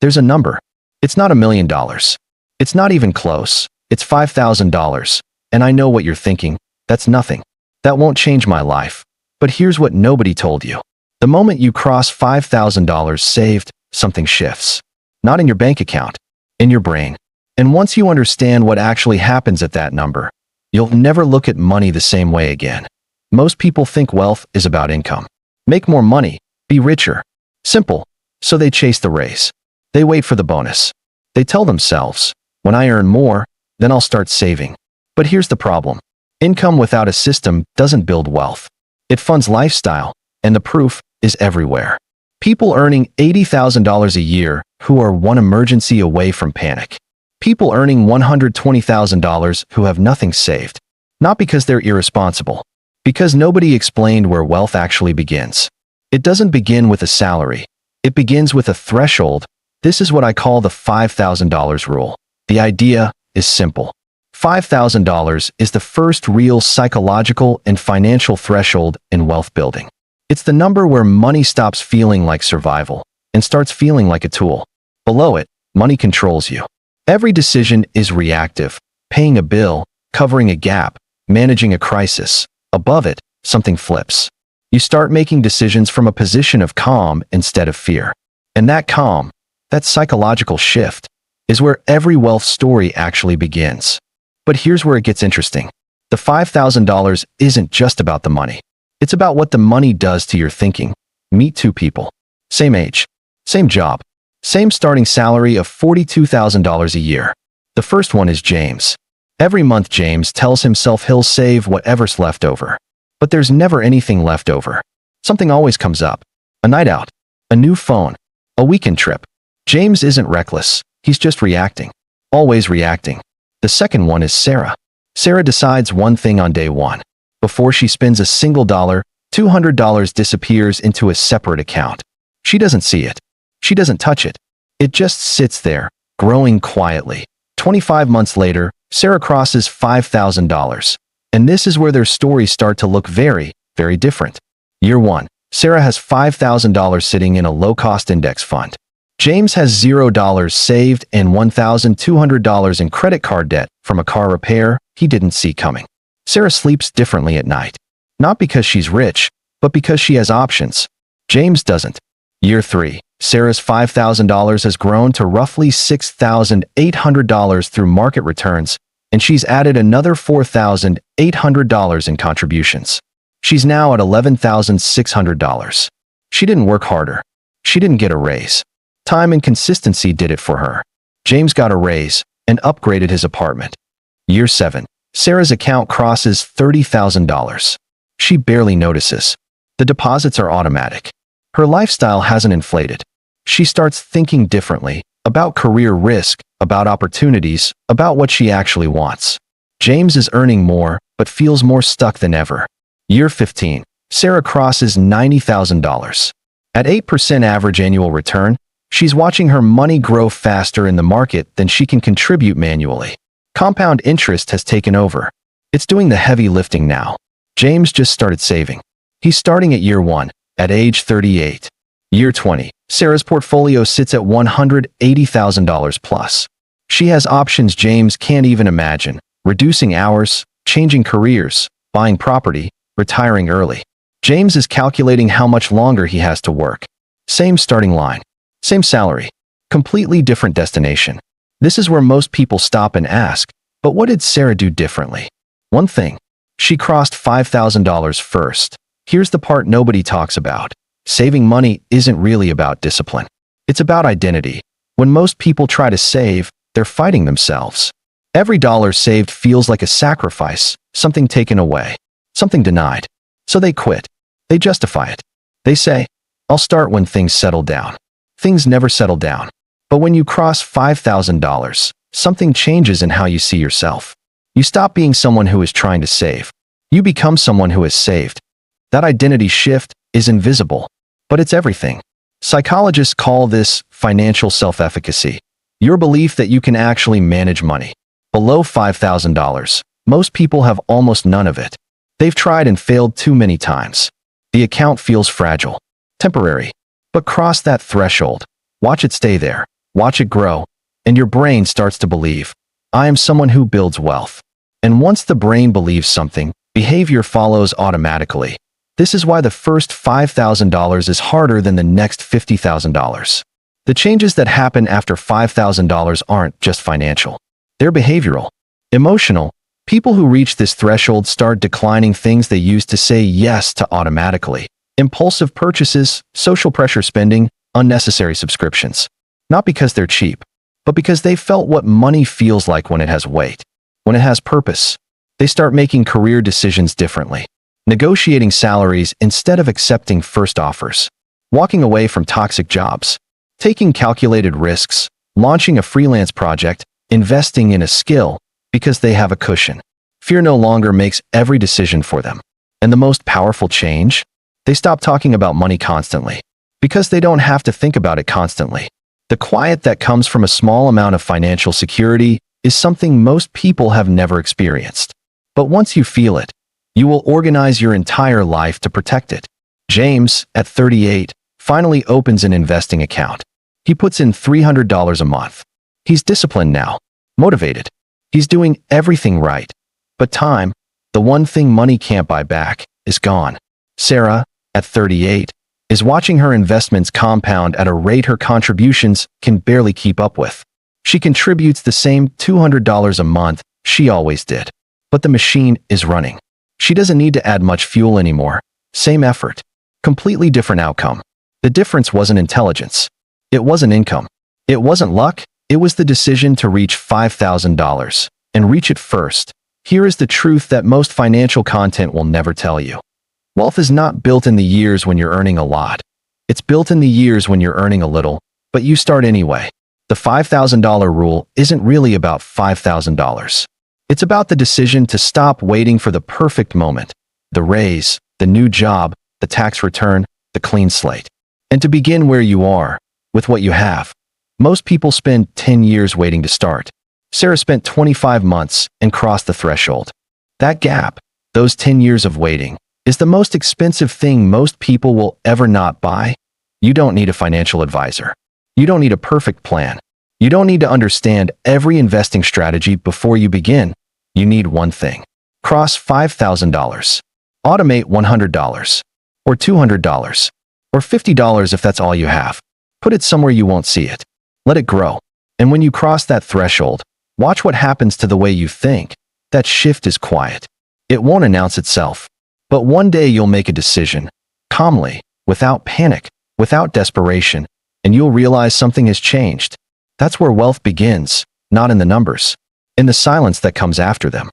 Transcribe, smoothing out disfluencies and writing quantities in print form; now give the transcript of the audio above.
There's a number. It's not $1 million. It's not even close. It's $5,000. And I know what you're thinking. That's nothing. That won't change my life. But here's what nobody told you. The moment you cross $5,000 saved, something shifts. Not in your bank account, in your brain. And once you understand what actually happens at that number, you'll never look at money the same way again. Most people think wealth is about income. Make more money, be richer. Simple. So they chase the race. They wait for the bonus. They tell themselves, when I earn more, then I'll start saving. But here's the problem. Income without a system doesn't build wealth. It funds lifestyle, and the proof is everywhere. People earning $80,000 a year who are one emergency away from panic. People earning $120,000 who have nothing saved. Not because they're irresponsible. Because nobody explained where wealth actually begins. It doesn't begin with a salary. It begins with a threshold. This is what I call the $5,000 rule. The idea is simple. $5,000 is the first real psychological and financial threshold in wealth building. It's the number where money stops feeling like survival and starts feeling like a tool. Below it, money controls you. Every decision is reactive. Paying a bill, covering a gap, managing a crisis. Above it, something flips. You start making decisions from a position of calm instead of fear. And that calm, that psychological shift, is where every wealth story actually begins. But here's where it gets interesting. The $5,000 isn't just about the money. It's about what the money does to your thinking. Meet two people. Same age. Same job. Same starting salary of $42,000 a year. The first one is James. Every month James tells himself he'll save whatever's left over. But there's never anything left over. Something always comes up. A night out. A new phone. A weekend trip. James isn't reckless. He's just reacting. Always reacting. The second one is Sarah. Sarah decides one thing on day one. Before she spends a single dollar, $200 disappears into a separate account. She doesn't see it. She doesn't touch it. It just sits there, growing quietly. 25 months later, Sarah crosses $5,000. And this is where their stories start to look very, very different. Year 1. Sarah has $5,000 sitting in a low-cost index fund. James has $0 saved and $1,200 in credit card debt from a car repair he didn't see coming. Sarah sleeps differently at night. Not because she's rich, but because she has options. James doesn't. Year 3. Sarah's $5,000 has grown to roughly $6,800 through market returns, and she's added another $4,800 in contributions. She's now at $11,600. She didn't work harder. She didn't get a raise. Time and consistency did it for her. James got a raise and upgraded his apartment. Year 7. Sarah's account crosses $30,000. She barely notices. The deposits are automatic. Her lifestyle hasn't inflated. She starts thinking differently about career risk, about opportunities, about what she actually wants. James is earning more, but feels more stuck than ever. Year 15. Sarah crosses $90,000. At 8% average annual return, she's watching her money grow faster in the market than she can contribute manually. Compound interest has taken over. It's doing the heavy lifting now. James just started saving. He's starting at year 1, at age 38. Year 20. Sarah's portfolio sits at $180,000 plus. She has options James can't even imagine: reducing hours, changing careers, buying property, retiring early. James is calculating how much longer he has to work. Same starting line. Same salary. Completely different destination. This is where most people stop and ask, but what did Sarah do differently? One thing. She crossed $5,000 first. Here's the part nobody talks about. Saving money isn't really about discipline. It's about identity. When most people try to save, they're fighting themselves. Every dollar saved feels like a sacrifice, something taken away, something denied. So they quit. They justify it. They say, I'll start when things settle down. Things never settle down. But when you cross $5,000, something changes in how you see yourself. You stop being someone who is trying to save. You become someone who has saved. That identity shift is invisible, but it's everything. Psychologists call this financial self-efficacy, your belief that you can actually manage money. Below $5,000, most people have almost none of it. They've tried and failed too many times. The account feels fragile, temporary, but cross that threshold. Watch it stay there. Watch it grow, and your brain starts to believe, I am someone who builds wealth. And once the brain believes something, behavior follows automatically. This is why the first $5,000 is harder than the next $50,000. The changes that happen after $5,000 aren't just financial. They're behavioral, emotional. People who reach this threshold start declining things they used to say yes to automatically. Impulsive purchases, social pressure spending, unnecessary subscriptions. Not because they're cheap, but because they felt what money feels like when it has weight, when it has purpose. They start making career decisions differently, negotiating salaries instead of accepting first offers, walking away from toxic jobs, taking calculated risks, launching a freelance project, investing in a skill because they have a cushion. Fear no longer makes every decision for them. And the most powerful change? They stop talking about money constantly because they don't have to think about it constantly. The quiet that comes from a small amount of financial security is something most people have never experienced. But once you feel it, you will organize your entire life to protect it. James, at 38, finally opens an investing account. He puts in $300 a month. He's disciplined now, motivated. He's doing everything right. But time, the one thing money can't buy back, is gone. Sarah, at 38, is watching her investments compound at a rate her contributions can barely keep up with. She contributes the same $200 a month she always did. But the machine is running. She doesn't need to add much fuel anymore. Same effort. Completely different outcome. The difference wasn't intelligence. It wasn't income. It wasn't luck. It was the decision to reach $5,000 and reach it first. Here is the truth that most financial content will never tell you. Wealth is not built in the years when you're earning a lot. It's built in the years when you're earning a little, but you start anyway. The $5,000 rule isn't really about $5,000. It's about the decision to stop waiting for the perfect moment, the raise, the new job, the tax return, the clean slate, and to begin where you are, with what you have. Most people spend 10 years waiting to start. Sarah spent 25 months and crossed the threshold. That gap, those 10 years of waiting, is the most expensive thing most people will ever not buy. You don't need a financial advisor. You don't need a perfect plan. You don't need to understand every investing strategy before you begin. You need one thing. Cross $5,000. Automate $100. Or $200. Or $50 if that's all you have. Put it somewhere you won't see it. Let it grow. And when you cross that threshold, watch what happens to the way you think. That shift is quiet. It won't announce itself. But one day you'll make a decision, calmly, without panic, without desperation, and you'll realize something has changed. That's where wealth begins, not in the numbers, in the silence that comes after them.